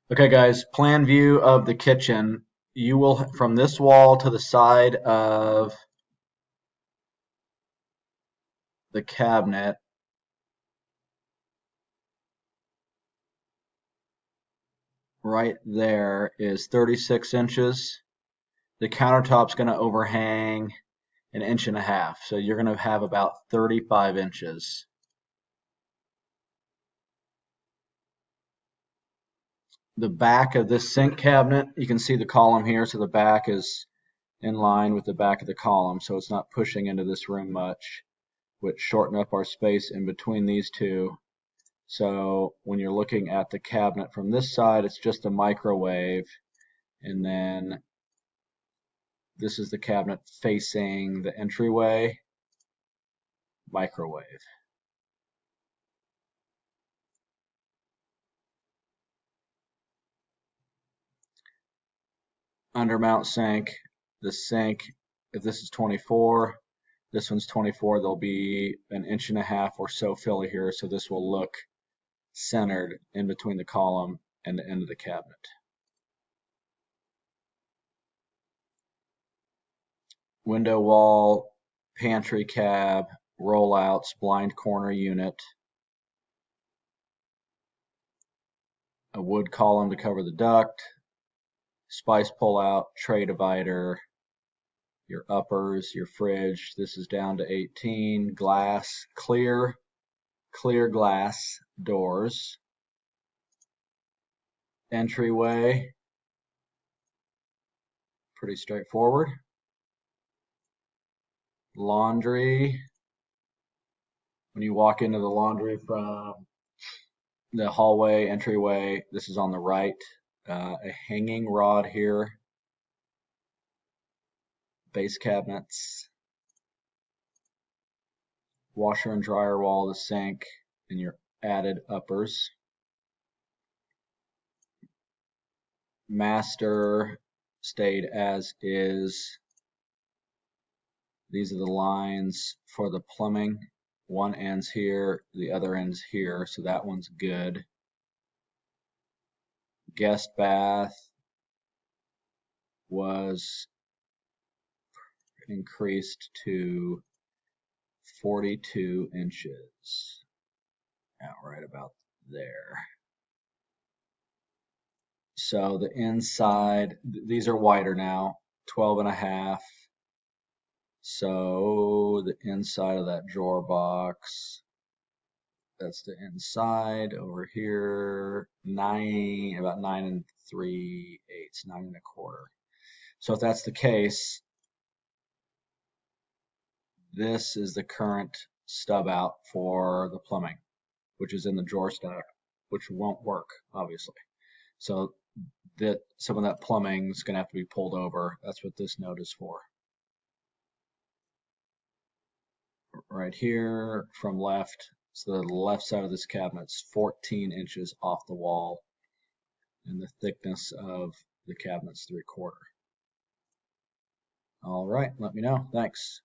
Okay, guys, plan view of the kitchen. You will, from this wall to the side of the cabinet, right there is 36 inches. The countertop's going to overhang an inch and a half, so you're going to have about 35 inches. The back of this sink cabinet, you can see the column here, so the back is in line with the back of the column, so it's not pushing into this room much, which shorten up our space in between these two. So when you're looking at the cabinet from this side, it's just a microwave. And then this is the cabinet facing the entryway, microwave. Undermount sink, the sink, if this is 24, this one's 24, there'll be an inch and a half or so filler here, so this will look centered in between the column and the end of the cabinet. Window wall, pantry cab, rollouts, blind corner unit, a wood column to cover the duct, spice pull-out, tray divider, your uppers, your fridge. This is down to 18. Glass, clear glass doors. Entryway, pretty straightforward. Laundry, when you walk into the laundry from the hallway, entryway, this is on the right. A hanging rod here. Base cabinets. Washer and dryer wall, the sink, and your added uppers. Master stayed as is. These are the lines for the plumbing. One ends here, the other ends here, so that one's good. Guest bath was increased to 42 inches. Now, right about there. So the inside, these are wider now, 12 and a half. So the inside of that drawer box, that's the inside over here, about 9 3/8, 9 1/4. So if that's the case, this is the current stub out for the plumbing, which is in the drawer stack, which won't work, obviously. So that some of that plumbing is going to have to be pulled over. That's what this note is for. Right here from left, so the left side of this cabinet's 14 inches off the wall, and the thickness of the cabinet's 3/4. All right, let me know. Thanks.